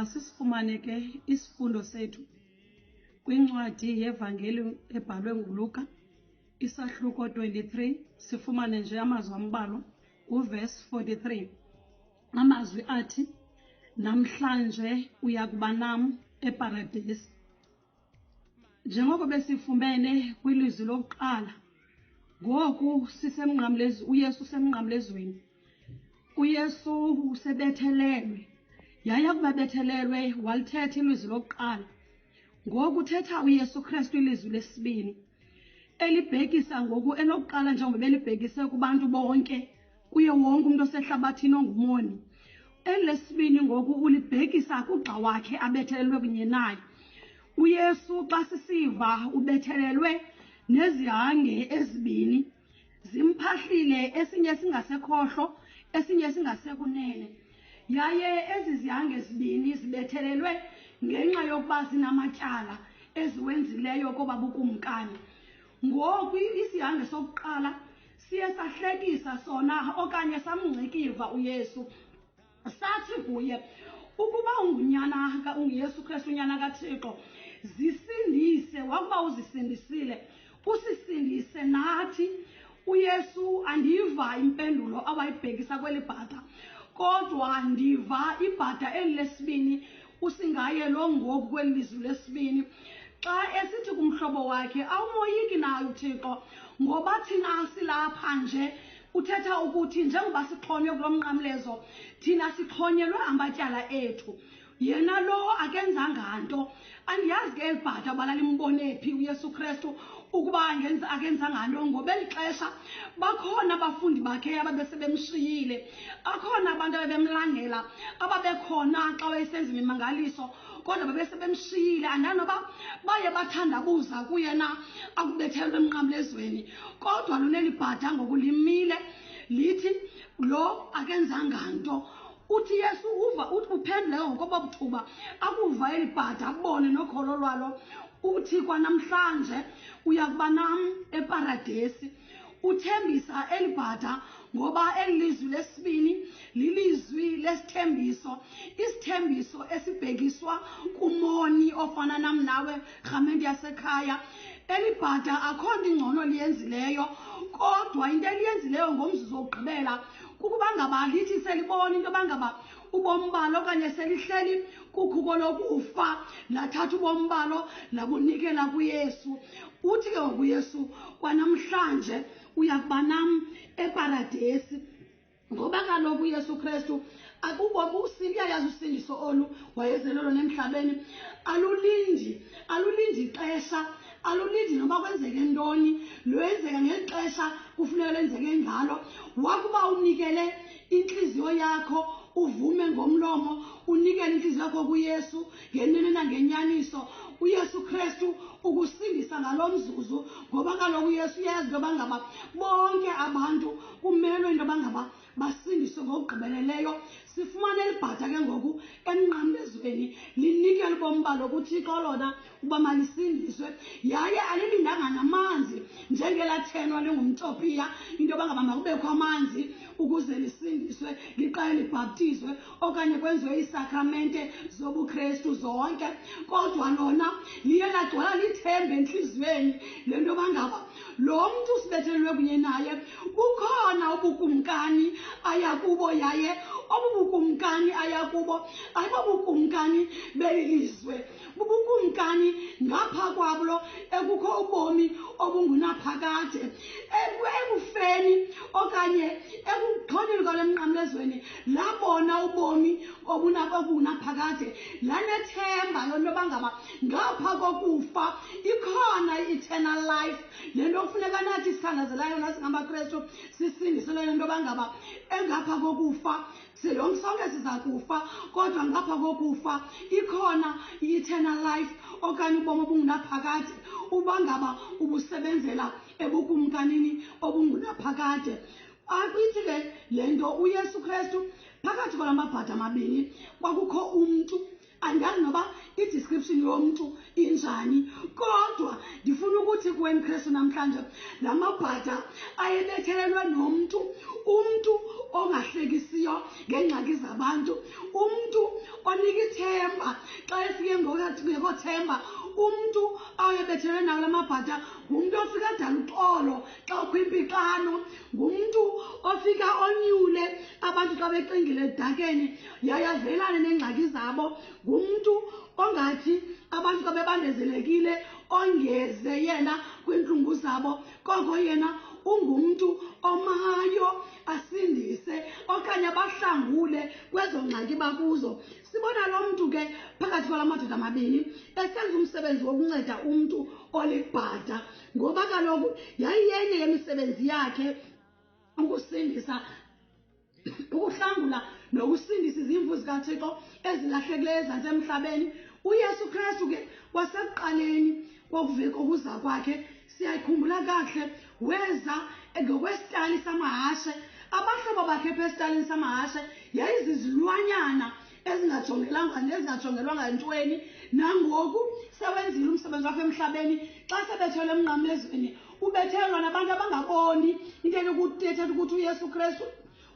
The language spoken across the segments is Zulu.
masisifumane ke isifundo sethu kwincwadi yevangeli ebhalwe nguLuka isahluko 23 sifumane nje amazwi ambalwa uverse 43. Amazwi athi, namhlanje uyakuba nam eparadesi. Njengoko besifumene kwilizwi lokuqala, ngoku uYesu usemnqamlezweni. uYesu usebethelelwe. Yaya kubabethelelwe walithetha ilizwi lokuqala. Ngoku uthetha uYesu Kristu ilizwi lesibini. Elibhekisa ngoku elokuqala njengoba belibhekise kubantu bonke, kuye wonke umuntu osehlabathini ongumoni. Elesibini ngoku ulibhekisa kugxa wakhe abethelelwe kunye naye. uYesu xa sisiva ubethelelwe nezihange ezibini, zimphahlile esinye singasekhohlo, esinye singasekunene. Yaye ezi zihange ezibini zibethelelwe ngenxa yokuba zinamatyala eziwenzileyo koba bukumkani. Ngoku isihange sokuqala siye sahlekisa sona okanye samngcikiva uYesu. Sathi kuye, ukuba unguYesu Kristu unyana kaThixo, zisindise. Wakuba uzisindisile, usisindise nathi. uYesu andiva impendulo awayibhekisa kweli bhaca, kodwa ndiva ibhaca eli lesibini usingaye lo ngoku kweli lizwi lesibini. Xa esithi kumhlobo wakhe, awumoyiki nayo uThixo, ngoba thina silapha nje. Uthetha ukuthi njengoba sixhonywe kulo mnqamlezo, thina sixhonyelwe amatyala ethu. Yena lo akenzanga nto. Andiyazi ke elibhaca balalimbone phi uYesu Kristu ukuba akenzanga nto, ngoba eli xesha bakhona abafundi bakhe ababesebemshiyile. Akhona abantu ababemlandela ababekhona xa wayesenza imimangaliso, kodwa babesebemshiyile. Andanoba baye bathandabuza kuyena akubethelwe emnqamlezweni, kodwa luneli bhaca ngoku limile lithi lo akenzanga nto. Uthi Yesu uthi uphendule ngokoba buthuba akuva eli bhaca abone nokholo lwalo. Uthi kwanamhlanje uyakuba nam eparadesi. Uthembisa eli bhaca ngoba eli lizwi lesibini lilizwi lesithembiso. Isithembiso esibhekiswa kumoni ofana nam nawe, rhamente yasekhaya. Eli bhaca akho nto ingcono liyenzileyo, kodwa into eliyenzileyo ngomzuzu wokugqibela kukuba ngaba lithi selibona into yoba ngaba ubomi balo okanye selihleli kukhuko lokufa, lathatha ubomi balo labunikela kuYesu. Uthi ke ngokuYesu, kwanamhlanje uyakuba nam eparadesi. Ngoba kaloku uYesu Kristu akukho uyayazi usindiso olu wayezelelo nemhlabeni alulindi ixesha, alulindi noba kwenzeke ntoni, lwenzeka ngeli xesha kufuneka lenzeke ngalo. Wakuba unikele inhliziyo yakho, uvume ngomlomo, unikele inhliziyo yakho kuYesu ngenene nangenyaniso, uYesu Kristu ukusindisa ngalo mzuzu. Ngoba kaloku uYesu uyazi into yoba ngaba bonke abantu kumelwe into yoba ngaba basindiswe ngokugqibeleleyo. Sifumane eli bhaca ke ngoku emnqamlezweni linikele ubomi balo kuThixo lona uba malisindiswe. Yaye alilindanga namanzi njengelathenwa lingumtopiya into yoba ngaba makubekho amanzi ukuze lisindiswe, liqale libhaptizwe okanye kwenziwe isakramente zobuKristu zonke. Kodwa lona liye lagcwala lithembe entliziyweni le nto yoba ngaba lo mntu sibethelelwe kunye naye kukhona ubukumkani aya kubo. Yaye obubukumkani aya kubo ayibobukumkani belilizwe, bubukumkani ngapha kwabo ekukho ubomi obungunaphakade. Ekufeni okanye ekuxhonyeni kwalo emnqamlezweni labona ubomi obunaphakade, lanethemba lonto yoba ngaba ngapha kokufa ikhona i-eternal life. Le nto kufuneka nathi sithandazelayo nasingamaKristu sisindiselwe le nto yoba ngaba engapha kokufa sonke siza kufa, kodwa ngapha kokufa ikhona i-eternal life okanye ubomi obungunaphakade uba ngaba ubusebenzela ebukumkanini obungunaphakade. Abithi ke le nto uYesu Kristu phakathi kwala mabhaca amabini kwakukho umntu. Andazi noba i-description yomntu injani, kodwa ndifuna ukuthi kuwe mKristu namhlanje la mabhaca ayebethelelwe nomntu. umntu ongahlekisiyo ngengxaki zabantu, umntu onika ithemba xa efike ngekho themba, umntu awuyebethelwe nawo lamabhatha, ngumntu ofika adala uxolo xa ukho impixano, ngumntu ofika onyule abantu xa becingile edakeni yaye avelane neengxaki zabo, ngumntu ongathi abantu xa bebandezelekile ongeze yena kwiintlungu zabo, koko yena ungumntu omayo asindise okanye abahlangule kwezo ngxaki bakuzo. Sibona lo mntu ke phakathi kwala madoda amabini esenza umsebenzi wokunceda umntu olibhada, ngoba kaloku yayiyenye yemisebenzi yakhe ukusindisa, ukuhlangula nokusindisa izimvu zikaThixo ezilahlekileyo ezantsi emhlabeni. UYesu Kristu ke kwasekuqaleni kokuza kwakhe siyayikhumbula kakuhle, weza ngokwesitali samahashe. Abahlobo bakhe apha esitalini samahashe yayizizilwanyana ezingajongelwanga entweni. Nangoku sewenzile umsebenzi wakhe emhlabeni, xa sebethelwe emnqamlezweni ubethelwa nabantu abangaboni. Into ethetha ukuthi uYesu Kristu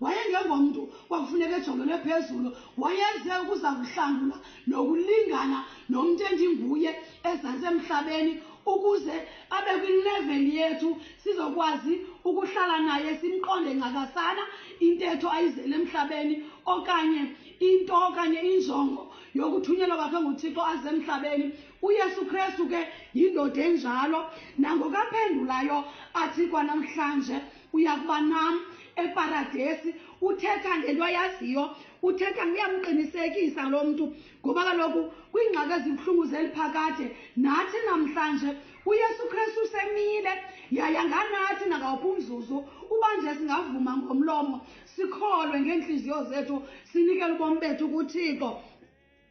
wayengengomntu kwakufuneka ejongelwe phezulu, wayeze ukuza kuhlangula nokulingana nomntu endinguye ezantsi emhlabeni, ukuze abe kwileveli yethu sizokwazi ukuhlala naye simqonde ngakasana intetho ayizele emhlabeni, okanye into okanye injongo yokuthunyelwa kwakhe nguThixo aze emhlabeni. UYesu Kristu ke yindoda enjalo, nangokaphendulayo athi kwanamhlanje uyakuba nam eparadesi, uthetha ngento ayaziyo, uthetha uyamqinisekisa lo mntu, ngoba kaloku kwiingxaki ezibuhlungu zeliphakade nathi namhlanje uYesu Kristu usemile, yaye nganathi nangawuphi umzuzu uba nje singavuma ngomlomo sikholwe ngeentliziyo zethu sinikele ubomi bethu kuThixo,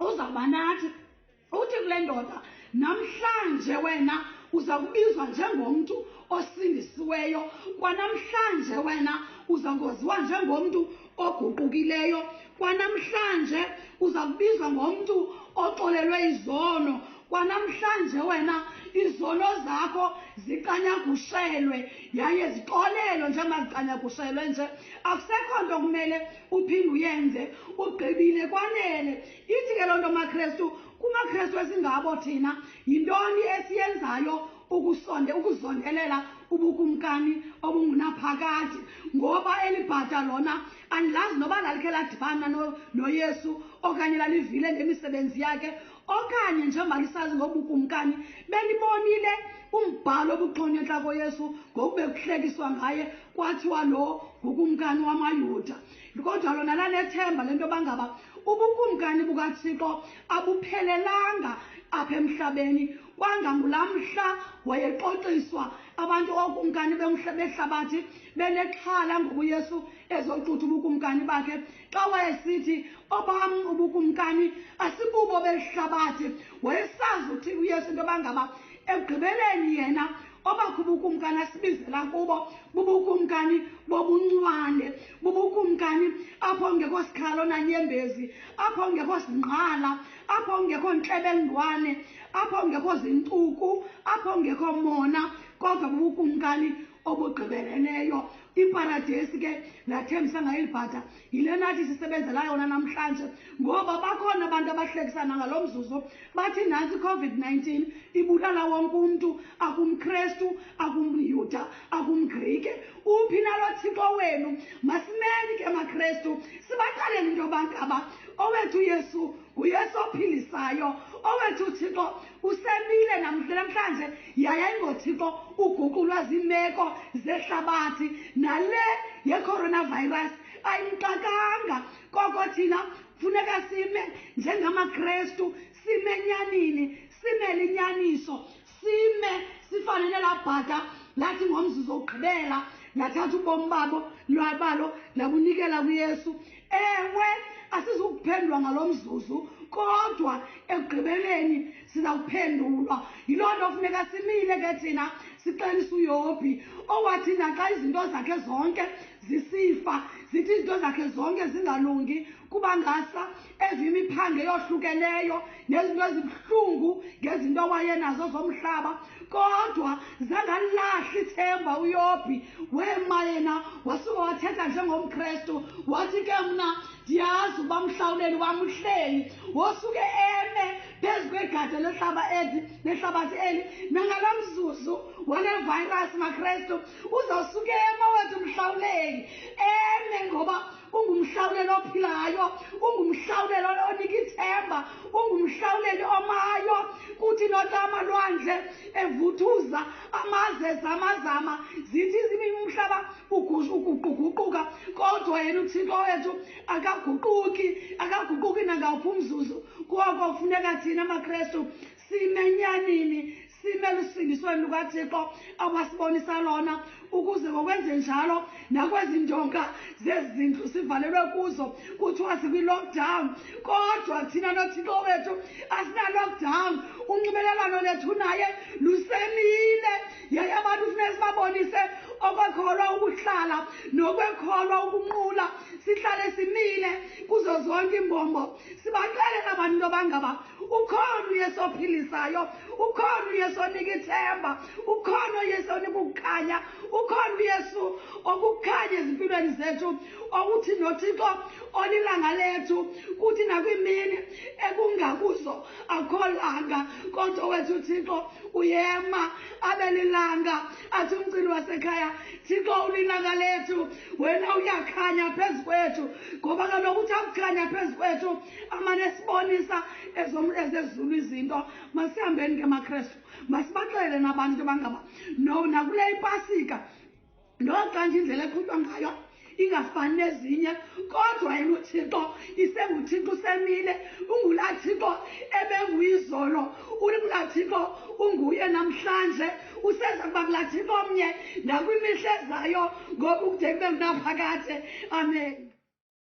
uzawuba nathi. Uthi kule ndoda, namhlanje wena uza kubizwa njengomntu osindisiweyo, kwanamhlanje wena uza kwaziwa njengomntu oguqukileyo, kwanamhlanje uza kubizwa ngomntu oxolelwe izono, kwanamhlanje wena izono zakho ziqanyagushelwe yaye zixolelwe njengoba ziqanyagushelwe nje. Akusekho nto kumele uphinde uyenze, ugqibile kwanele. Ithi ke loo nto maKristu, kumaKristu esingabo thina, yintoni esiyenzayo ukuzondelela ubukumkani obungunaphakade? Ngoba elibhada lona andilazi noba lalikhe ladibana noYesu okanye lalivile ngemisebenzi yakhe, okanye njengoba lisazi ngobukumkani belibonile umbhalo obuxhonywe entla koYesu ngokube kuhlekiswa ngaye kwathiwa lo ngukumkani wamaYuda. Kodwa lona lanethemba lento bangaba ubukumkani bukaThixo abuphelelanga apha emhlabeni. Kwangangulaa mhla wayexoxiswa abantu okumkani behlabathi benexhala ngoba uYesu ezoxutha ubukumkani bakhe, xa wayesithi obam ubukumkani asibubo behlabathi, wayesazi uthi uYesu into bangaba ekugqibeleni yena obakho ubukumkani asibizela kubo bubukumkani bobuncwane, bubukumkani apho ngekho sikhalo nanyembezi, apho ngekho singqala, apho ngekho ntlebendwane, apho ngekho zintuku, apho ngekho mona, kodwa bubukumkani obugqibeleneyo. Iparadesi ke lathembisa ngayo ilibhada yile nathi sisebenzela yona namhlanje, ngoba bakhona abantu abahlekisana ngalo mzuzu bathi nantsi i-COVID-19 ibulala wonke umntu, akumKristu, akumYuda, akumGrike. Uphi nalo Thixo wenu? Masimeni ke maKristu sibaxelele into bangaba owethu Yesu nguYesu ophilisayo, owethu Thixo usemile namhlanje, yaye ayingoThixo uguqulwa ziimeko zehlabathi, nale ye-coronavirus ayimxakanga. Koko thina funeka sime njengamaKristu, sime enyanini, sime linyaniso, sime sifane nelaa bhada lathi ngomzuzu wokugqibela lathatha ubomi balo labunikela kuYesu. Ewe, asizukuphendulwa ngalo mzuzu, kodwa ekugqibeleni sizawuphendulwa. Yiloo nto funeka simile ke thina sixelise uYobhi owathi naxa izinto zakhe zonke zisifa zithi izinto zakhe zonke zingalungi kuba ngasa eva imiphange yohlukeneyo nezinto ezibuhlungu ngezinto wayenazo zomhlaba kodwa zangalahli ithemba uYobhi wema yena wasuka wathetha njengomKristu wathi ke mna ndiyazi uba mhlawuleli wam uhleli wosuke eme phezu kwegade lehlabathi eli nangala mzuzu wale virus maKristu uzawusuke ema wethu mhlawuleli eme ngoba ungumhlawuleli ophilayo ungumhlawuleli onika ithemba ungumhlawuleli omayo kuthi nota amalwandle evuthuza amaze zamazama zithi umhlaba uguquguquka kodwa yena uThixo wethu akaguquki nangawuphi umzuzu koko kufuneka thina maKristu simenyanini simele usindisweni lukaThixo awasibonisa lona ukuze ngokwenze njalo nakwezi ndonga zezindlu sivalelwe kuzo kuthiwa sikwi-lockdown kodwa thina noThixo wethu asina-lockdown unxibelelwano lethu naye lusemile yaye abantu funeka sibabonise okwekholwa ukuhlala nokwekholwa ukunqula sihlale simile kuzo zonke imbombo sibaxelela abantu into bangaba ukhona uYesu ophilisayo ukhona uYesu onika ithemba ukhona uYesu onika ukukhanya ukhona uYesu okukhanya ezimpilweni zethu okuthi noThixo olilanga lethu kuthi nakwimini ekungakuzo akho langa kodwa wethu uThixo uyema abelilanga athi umculi wasekhaya Thixo ulilanga lethu wena uyakhanya phezu kwethu ngoba kaloku uthi akukhanya phezu kwethu amane sibonisa ezezulu izinto masihambeni ke maKristu masibaxelele nabantu bangaba nakule ipasika noxa nje indlela eqhutywa ngayo ingafani nezinye kodwa yena uThixo isenguThixo usemile ungulaa Thixo ebenguyizolo ulaa Thixo unguye namhlanje useza kuba kulaa Thixo omnye nakwimihla ezayo ngoku kude kube ngunaphakade amen.